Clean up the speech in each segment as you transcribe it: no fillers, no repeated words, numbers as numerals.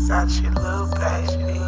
Such a little baby.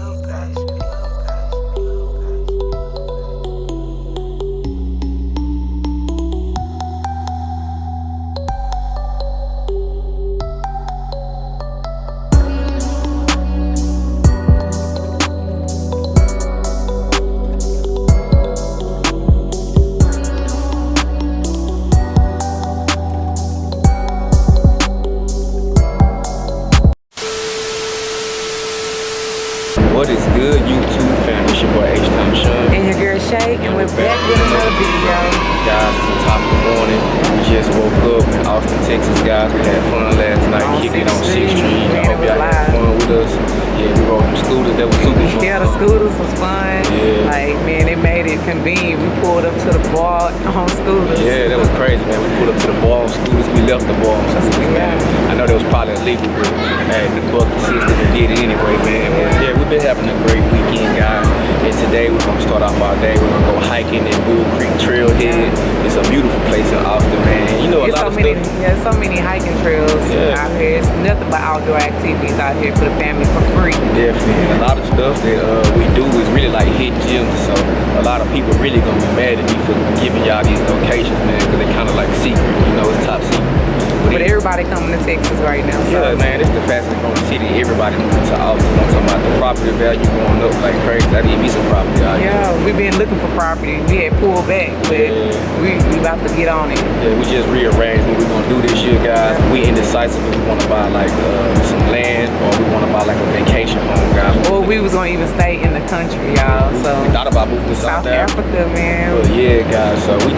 What is good, YouTube fam? It's your boy H-Time Sean. And your girl Shay, and we're back with another video. Guys, it's the top of the morning. We just woke up in Austin, Texas, guys. We had fun last night, kicking on 6th Street. I hope y'all had fun with us. Yeah, we rode them scooters. That was super fun. Yeah, the scooters was fun. Yeah. Like, man, it made it convenient. We pulled up to the bar on scooters. Yeah, that was crazy, man. We pulled up to the bar on scooters. We left the bar on scooters, man. I know that was probably illegal, but hey, the buck persisted and did it anyway, man. But yeah, we've been having a great weekend, guys. And today we're gonna start off our day. We're gonna go hiking in Bull Creek Trailhead. It's a beautiful place in Austin, man. You know, a lot of stuff. Yeah, so many hiking trails out here. It's nothing but outdoor activities out here for the family for free. Definitely. A lot of stuff that we do is really like hidden gems. So a lot of people really gonna be mad at me for giving y'all these locations, man, because they're kind of like secret. You know, it's top secret. But everybody coming to Texas right now. So. Yeah, man, it's the fastest growing city. Everybody moving to Austin. I'm talking about the property value going up like crazy. I need me some property out here. Yeah, we've been looking for property. We had pulled back, but we about to get on it. Yeah, we just rearranged what we're gonna do this year, guys. We indecisive if we want to buy like some land or we want to buy like a vacation home, guys. Or we was gonna even stay in the country, y'all. So we thought about moving to South Africa, man. But yeah, guys. So we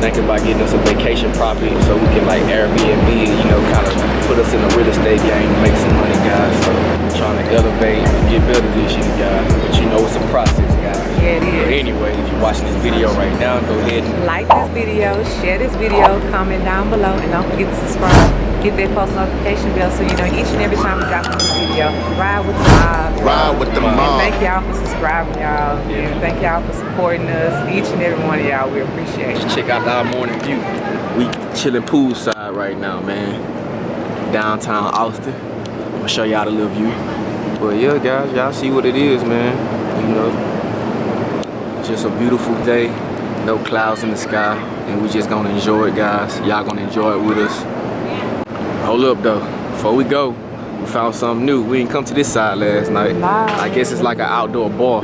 thinking about getting us a vacation property so we can like Airbnb, you know, kind of put us in the real estate game and make some money, guys. So we're trying to elevate and get better this year, guys. But you know, it's a process, guys. Yeah, it is. But anyway, if you're watching this video right now, go ahead and like this video, share this video, comment down below, and don't forget to subscribe. Get that post notification bell so you know each and every time we drop a new video. Ride with the mob. Ride with the mob. And thank y'all for subscribing, y'all. Yeah. And thank y'all for supporting us. Each and every one of y'all, we appreciate it. Check out our morning view. We chilling poolside right now, man. Downtown Austin. I'm gonna show y'all the little view. But yeah, guys, y'all see what it is, man. You know, just a beautiful day. No clouds in the sky, and we just gonna enjoy it, guys. Y'all gonna enjoy it with us. Hold up though, before we go, we found something new. We didn't come to this side last night. I guess it's like an outdoor bar.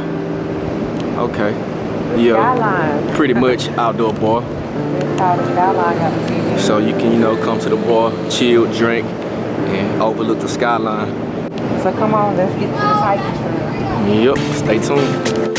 Okay. Yeah, Skyline. Pretty much outdoor bar. This side of the skyline got the TV. So you can, you know, come to the bar, chill, drink, and overlook the skyline. So come on, let's get to this hiking trail. Yep, stay tuned.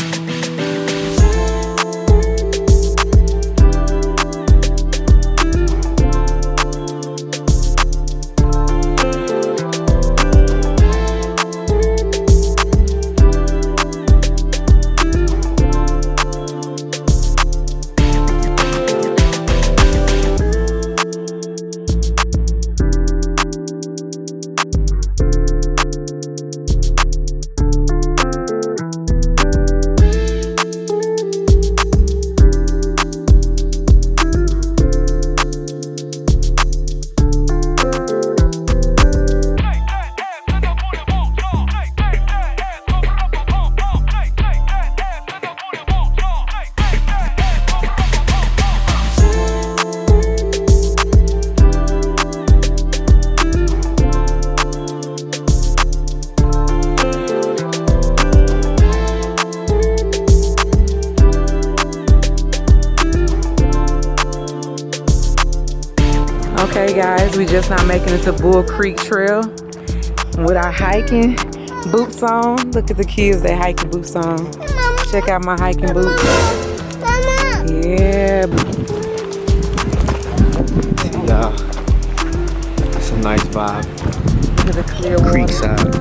Okay guys, we just now making it to Bull Creek Trail with our hiking boots on. Look at the kids, they hiking boots on. Check out my hiking boots. Yeah. Y'all, it's a nice vibe. Look at the clear water. Creekside.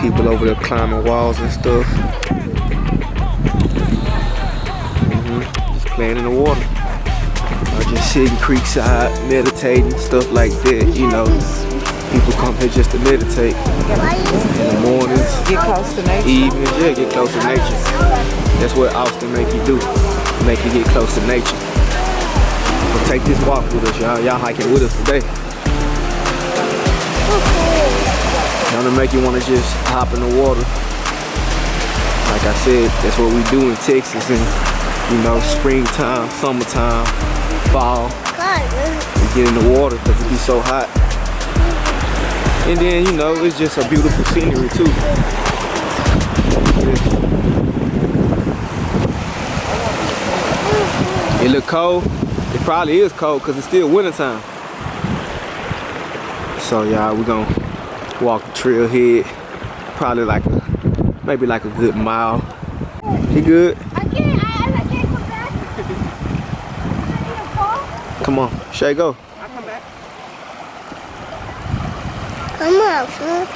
People over there climbing walls and stuff. Just playing in the water. Just sitting creekside, meditating, stuff like that, you know. People come here just to meditate. In the mornings, get close to nature. Evenings, yeah, get close to nature. That's what Austin make you do. Make you get close to nature. So take this walk with us, y'all. Y'all hiking with us today. Something to make you want to just hop in the water. Like I said, that's what we do in Texas, and you know, springtime, summertime, fall. We get in the water because it be so hot. And then, you know, it's just a beautiful scenery too. It look cold. It probably is cold because it's still wintertime. So y'all, we're gonna walk the trailhead. Probably like maybe like a good mile. You good? I can't come back. Come on, Shay, go. I'll come back. Come on, son.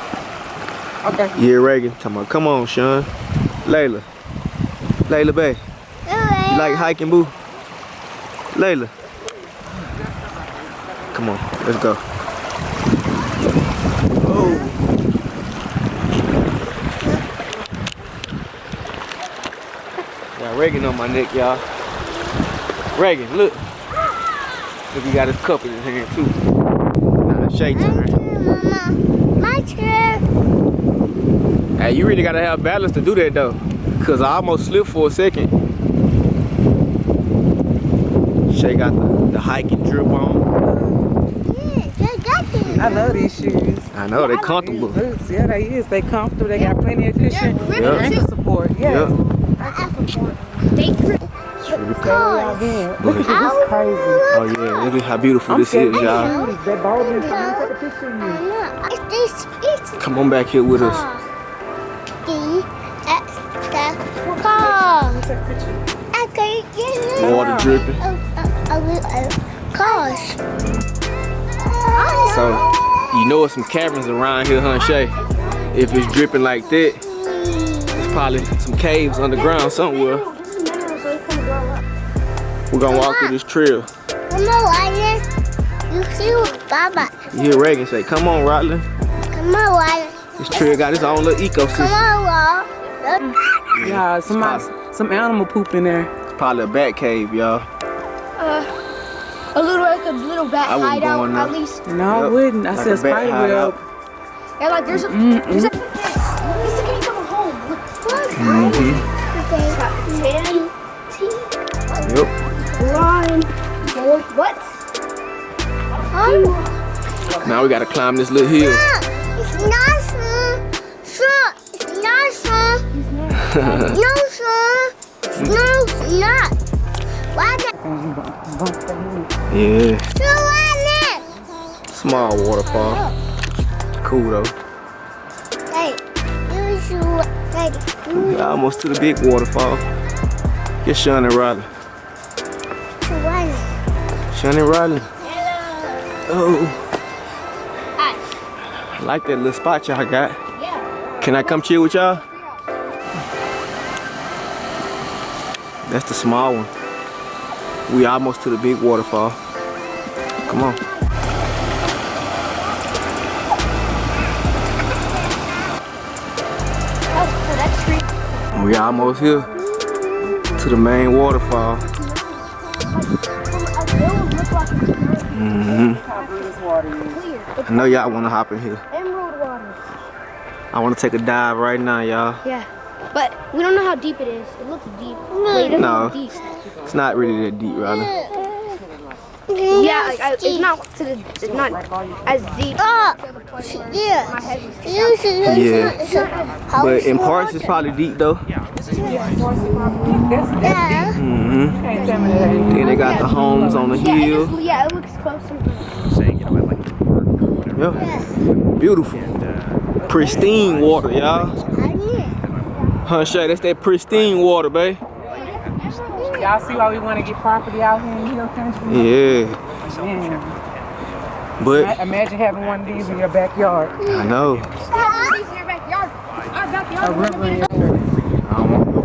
Okay. Yeah, Reagan. Come on, come on, Sean. Layla. Layla, babe. You like hiking, boo? Layla. Come on, let's go. Oh. Got Reagan on my neck, y'all. Reagan, look. Look, he got his cup in his hand, too. Now, Shay turn. Mama, my chair. Hey, you really gotta have balance to do that, though. Cause I almost slipped for a second. Shay got the hiking drip on. Yeah, I got this. I love these shoes. I know, they comfortable. Boots, yeah, they is. They comfortable. They got plenty of cushion Yep. and support. Yeah. Yep. They grip. It's really cool. Look at this, this is crazy. Oh yeah, look at how beautiful this is, y'all. That baldwin sign, take a picture of you. It's Come on back here with us. car. Take a picture. Okay, yeah. Water dripping. Cars. So, you know there's some caverns around here, huh, Shay? If it's dripping like that, there's probably some caves underground somewhere. We're gonna walk through this trail. Come on, Ryan. You see what Baba? You hear Reagan say, come on, Rotlin. Come on, Ryan. This trail got its own little Come ecosystem. on, Ryan. Yeah, some animal poop in there. It's probably a bat cave, y'all. A little bat I wouldn't go hideout in there. at least. No, I Yep. wouldn't. I Like said a bat spider hideout. web. Yeah, like there's a. There's a. Lisa, can you come home? Look. Yep. Run. What? Now we gotta climb this little hill. It's not son. Son. It's not son. No, son. No, it's not. Why not? Yeah, So why not? small waterfall. Cool though. Hey, you should. Hey, We almost to the big waterfall. Get Sean and Riley. so why not? Sean and Riley. Oh, Hi. I like that little spot y'all got. Yeah. Can I come chill with y'all? That's the small one. We almost to the big waterfall. Come on. Oh, that's free. We almost here to the main waterfall. I know y'all wanna hop in here. Emerald water. I wanna take a dive right now, y'all. Yeah. But we don't know how deep it is. It looks deep. Wait, it doesn't No. look deep. It's not really that deep, Riley. Yeah, it's not as deep. Yeah. Yeah. But in parts, it's probably deep though. Yeah. Mm-hmm. Then they got the homes on the hill. Yeah, it looks closer. Yeah. Beautiful. Pristine water, y'all. Huh, Shay? That's that pristine water, babe. Y'all see why we want to get property out here in Hill Country? Yeah. Man, But imagine having one of these in your backyard. I know. In your backyard. Our backyard. A river in your I don't want to go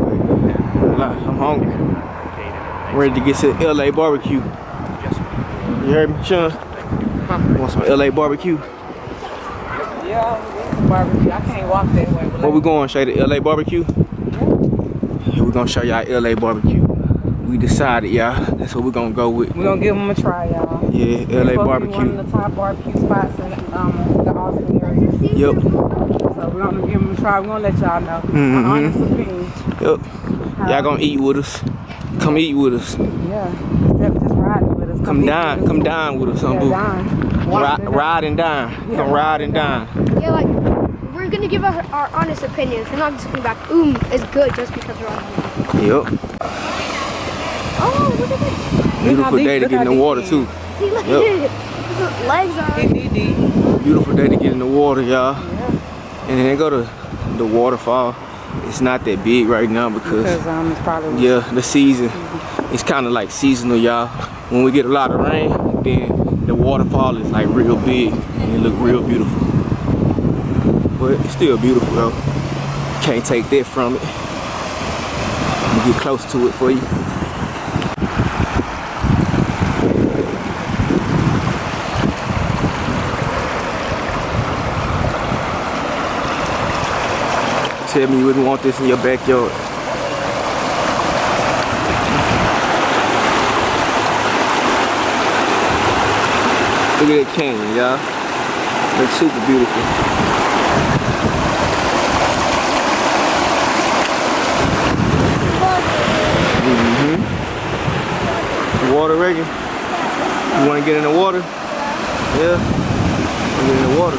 back. I'm hungry. I'm ready to get some LA barbecue. You heard me, Sean? Want some LA barbecue? Yeah, it's a barbecue. I can't walk that way. Where we going, Shay? The LA barbecue? Yeah, we're gonna show y'all LA barbecue. We decided, y'all. That's what we're gonna go with. We're gonna give them a try, y'all. Yeah, LA It's supposed to be barbecue. one of the top barbecue spots in the Austin area. Yep. We're gonna give them a try. We're gonna let y'all know. Mhm. Our honest opinion. Yep. Y'all gonna eat with us. Come eat with us. Yeah. Instead of just riding with us. Come dine with us, Yeah, boo. dine. Ride and dine. Come ride and dine. Yeah, like, we're gonna give our honest opinions. We're not just gonna be like, is good just because we're on it. Yep. Oh, look at this. Beautiful day to get in the water too. See, look Yep. at it. His legs are. Beautiful day to get in the water, y'all. And then go to the waterfall. It's not that big right now because it's probably yeah, the season. It's kind of like seasonal, y'all. When we get a lot of rain, then the waterfall is like real big and it look real beautiful. But it's still beautiful though. Can't take that from it. Let me get close to it for you. Tell me you wouldn't want this in your backyard. Look at that canyon, y'all. Looks super beautiful. Water ready? You want to get in the water? Yeah. Get in the water.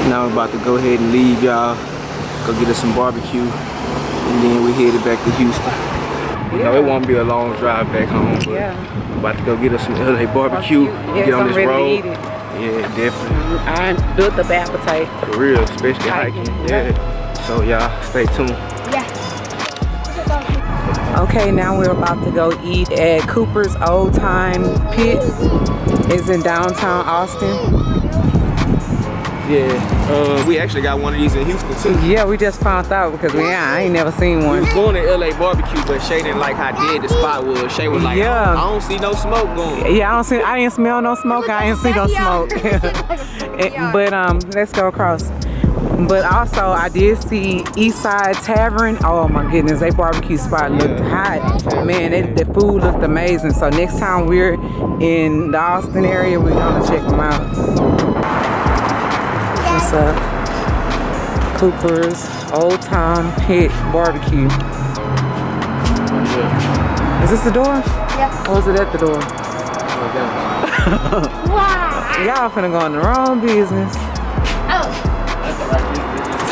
Now we're about to go ahead and leave, y'all. Go get us some barbecue, and then we headed back to Houston. You know, it won't be a long drive back home, but we're about to go get us some LA barbecue. Get on this road. Yeah, definitely. I built up appetite. For real, especially hiking. Yeah. So y'all, stay tuned. Yeah. Okay, now we're about to go eat at Cooper's Old Time Pit. It's in downtown Austin. Yeah, we actually got one of these in Houston too. Yeah, we just found out because I ain't never seen one. We was going to LA barbecue, but Shay didn't like how dead the spot was. Shay was like, Yeah. I don't see no smoke going. Yeah, I didn't smell no smoke. I didn't see no smoke. But let's go across. But also, I did see Eastside Tavern. Oh my goodness, they barbecue spot looked hot. Man, the food looked amazing. So next time we're in the Austin area, we're gonna check them out. What's up? Cooper's Old Time Pit Barbecue. Is this the door? Yeah. Or is it at the door? Wow. Y'all finna go in the wrong business. Oh.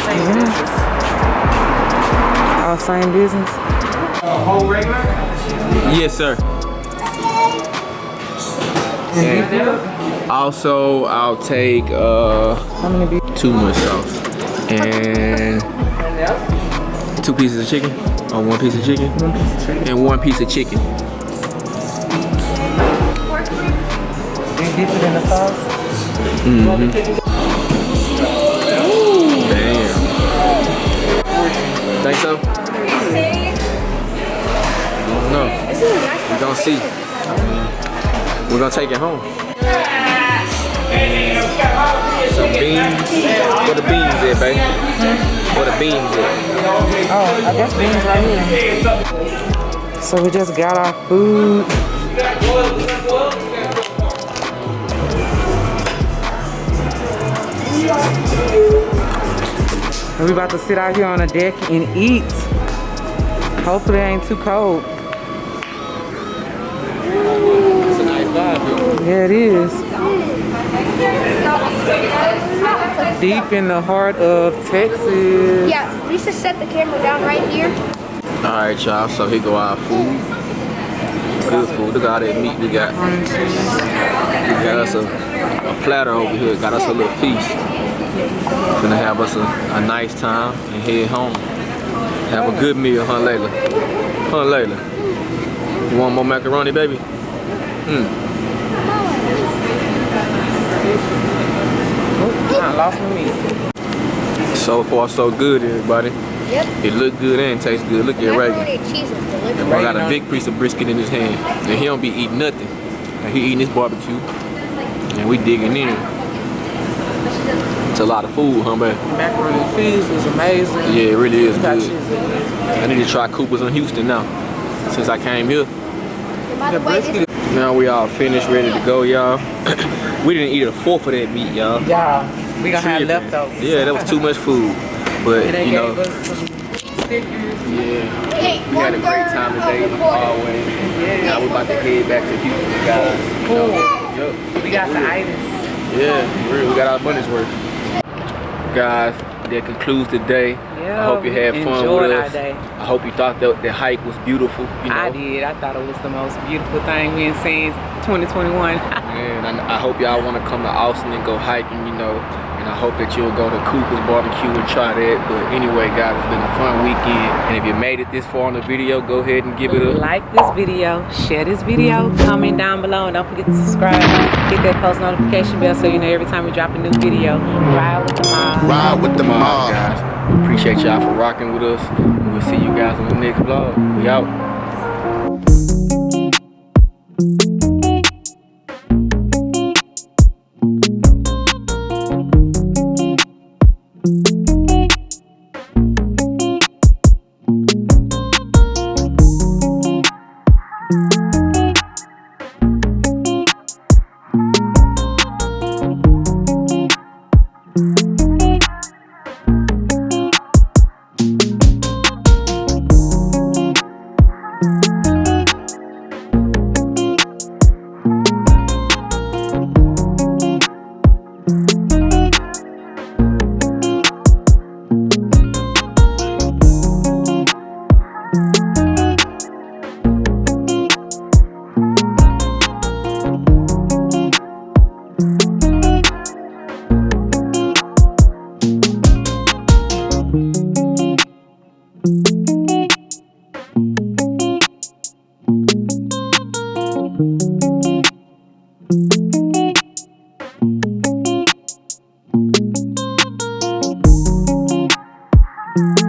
Yeah. All same business. Whole regular? Yes, sir. And also, I'll take How many beef? too much sauce and 2 pieces of chicken, or 1 piece of chicken, and 1 piece of chicken. You dip it in the sauce? Mm-hmm. Damn. Think so? No. We're gonna see. We're gonna take it home. And some beans. Where the beans at, baby? Where the beans at? Oh, I guess beans right here. So we just got our food. And we about to sit out here on the deck and eat. Hopefully it ain't too cold. It's a nice vibe, Yeah, it is. Deep in the heart of Texas. Yeah, Lisa set the camera down right here. Alright, y'all, so here go our food. Good food. Look at all that meat we got. We got us a platter over here. Got us a little feast. Gonna have us a nice time and head home. Have a good meal, huh, Layla? Huh, Layla? You want more macaroni, baby? I lost my meat. So far, so good, everybody. Yep. It look good and tastes good. Look at Reagan. Macaroni and cheese is delicious. I got a big piece of brisket in his hand. And he don't be eating nothing. And he eating his barbecue. And we digging in. It's a lot of food, huh, baby? Macaroni and cheese is amazing. Yeah, it really is Got good. cheese in it. I need to try Cooper's in Houston now. Since I came here. And by the way, this Now we all finished, ready to go, y'all. We didn't eat a fourth of that meat, y'all. Yeah. We gonna have tripping. leftovers. Yeah, that was too much food. But And they you know, gave us some stickers. yeah, Hey, we had a great time today. Always. Now we're about to head back to Houston, guys. You know, yep. We got the items. Yeah, for real, we got our money's worth. Guys, that concludes the day. Yeah, I hope you had fun enjoyed with our us. day. I hope you thought that the hike was beautiful. You know? I did. I thought it was the most beautiful thing we had seen 2021. And I hope y'all want to come to Austin and go hiking, you know. And I hope that you'll go to Cooper's Barbecue and try that. But anyway, guys, it's been a fun weekend. And if you made it this far in the video, go ahead and give it a Like this video, share this video, comment down below, and don't forget to subscribe. Hit that post notification bell so you know every time we drop a new video. Ride with the mob. Ride with the mob. guys. We appreciate y'all for rocking with us. And we'll see you guys on the next vlog. We out. Bye.